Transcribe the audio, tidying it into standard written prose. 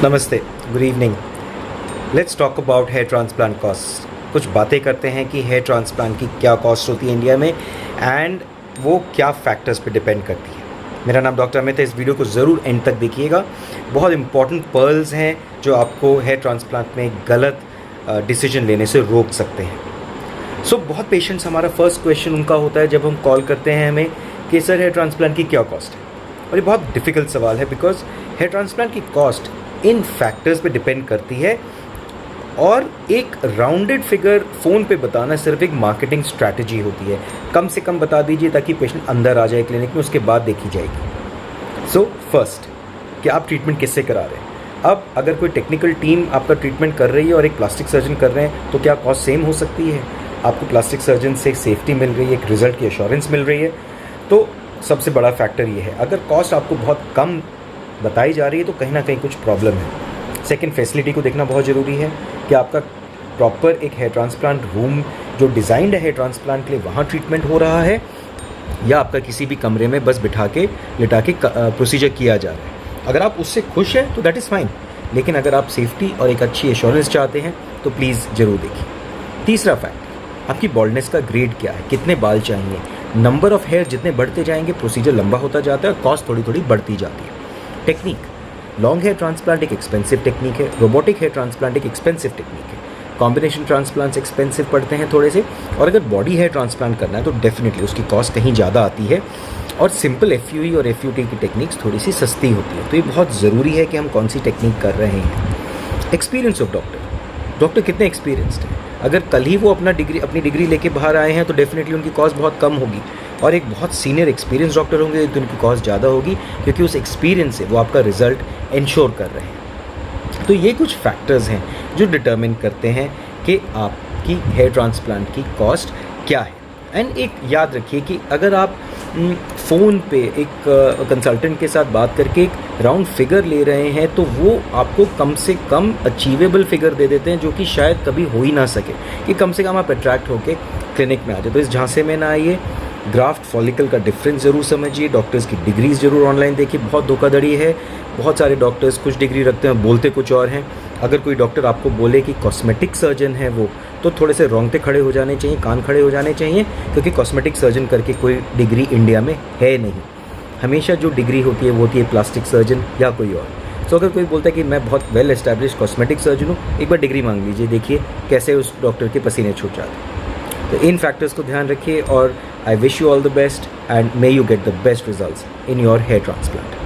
नमस्ते, good evening. Let's talk about hair transplant cost. कुछ बातें करते हैं कि हेयर ट्रांसप्लांट की क्या कॉस्ट होती है इंडिया में एंड वो क्या फैक्टर्स पे डिपेंड करती है। मेरा नाम डॉक्टर अमित है। इस वीडियो को ज़रूर एंड तक देखिएगा। बहुत इंपॉर्टेंट पर्ल्स हैं जो आपको हेयर ट्रांसप्लांट में गलत डिसीजन लेने से रोक सकते हैं। बहुत पेशेंट्स, हमारा फर्स्ट क्वेश्चन उनका होता है जब हम कॉल करते हैं हमें कि सर हेयर ट्रांसप्लांट की क्या कॉस्ट है। और ये बहुत डिफ़िकल्ट सवाल है बिकॉज हेयर ट्रांसप्लांट की कॉस्ट इन फैक्टर्स पे डिपेंड करती है और एक राउंडेड फिगर फ़ोन पे बताना सिर्फ एक मार्केटिंग स्ट्रैटेजी होती है। कम से कम बता दीजिए ताकि पेशेंट अंदर आ जाए क्लिनिक में, उसके बाद देखी जाएगी। फर्स्ट कि आप ट्रीटमेंट किससे करा रहे हैं। अब अगर कोई टेक्निकल टीम आपका ट्रीटमेंट कर रही है और एक प्लास्टिक सर्जन कर रहे हैं तो क्या कॉस्ट सेम हो सकती है? आपको प्लास्टिक सर्जन से सेफ्टी मिल रही है, एक रिजल्ट की एश्योरेंस मिल रही है। तो सबसे बड़ा फैक्टर ये है। अगर कॉस्ट आपको बहुत कम बताई जा रही है तो कहीं ना कहीं कुछ प्रॉब्लम है। सेकंड, फैसिलिटी को देखना बहुत ज़रूरी है कि आपका प्रॉपर एक हेयर ट्रांसप्लांट रूम जो डिज़ाइंड है हेयर ट्रांसप्लांट के लिए वहाँ ट्रीटमेंट हो रहा है या आपका किसी भी कमरे में बस लिटा के प्रोसीजर किया जा रहा है। अगर आप उससे खुश हैं तो दैट इज़ फाइन, लेकिन अगर आप सेफ्टी और एक अच्छी एश्योरेंस चाहते हैं तो प्लीज़ ज़रूर देखिए। तीसरा फैक्ट, आपकी बॉल्डनेस का ग्रेड क्या है, कितने बाल चाहिए। नंबर ऑफ़ हेयर जितने बढ़ते जाएंगे प्रोसीजर लंबा होता जाता है और कॉस्ट थोड़ी थोड़ी बढ़ती जाती है। टेक्निक, लॉन्ग हेयर ट्रांसप्लांट एक एक्सपेंसिव टेक्निक है, रोबोटिक हेयर ट्रांसप्लांट एक एक्सपेंसिव टेक्निक है, कॉम्बिनेशन ट्रांसप्लांट्स एक्सपेंसिव पड़ते हैं थोड़े से, और अगर बॉडी हेयर ट्रांसप्लांट करना है तो डेफिनेटली उसकी कॉस्ट कहीं ज़्यादा आती है और सिंपल एफयूई और एफयूटी की टेक्निक्स थोड़ी सी सस्ती होती है। तो ये बहुत ज़रूरी है कि हम कौन सी टेक्निक कर रहे हैं। एक्सपीरियंस ऑफ डॉक्टर कितने एक्सपीरियंस्ड हैं। अगर कल ही वो अपनी डिग्री लेके बाहर आए हैं तो डेफिनेटली उनकी कॉस्ट बहुत कम होगी, और एक बहुत सीनियर एक्सपीरियंस डॉक्टर होंगे तो उनकी कॉस्ट ज़्यादा होगी क्योंकि उस एक्सपीरियंस से वो आपका रिजल्ट इंश्योर कर रहे हैं। तो ये कुछ फैक्टर्स हैं जो डिटर्मिन करते हैं कि आपकी हेयर ट्रांसप्लांट की कॉस्ट क्या है। एंड एक याद रखिए कि अगर आप फ़ोन पे एक कंसल्टेंट के साथ बात करके एक राउंड फिगर ले रहे हैं तो वो आपको कम से कम अचीवेबल फिगर दे देते हैं जो कि शायद कभी हो ही ना सके कि कम से कम आप अट्रैक्ट होकर क्लिनिक में आ जाए। तो इस झांसे में ना आइए। ग्राफ्ट फॉलिकल का डिफरेंस ज़रूर समझिए। डॉक्टर्स की डिग्रीज ज़रूर ऑनलाइन देखिए। बहुत धोखाधड़ी है। बहुत सारे डॉक्टर्स कुछ डिग्री रखते हैं, बोलते कुछ और हैं। अगर कोई डॉक्टर आपको बोले कि कॉस्मेटिक सर्जन है वो, तो थोड़े से रोंगटे खड़े हो जाने चाहिए, कान खड़े हो जाने चाहिए, क्योंकि कॉस्मेटिक सर्जन करके कोई डिग्री इंडिया में है नहीं। हमेशा जो डिग्री होती है वो होती है प्लास्टिक सर्जन या कोई और। अगर कोई बोलता है कि मैं बहुत वेल एस्टैब्लिश कॉस्मेटिक सर्जन हूँ, एक बार डिग्री मांग लीजिए, देखिए कैसे उस डॉक्टर के पसीने छूट जाते हैं। तो इन फैक्टर्स को ध्यान रखिए और I wish you all the best and may you get the best results in your hair transplant.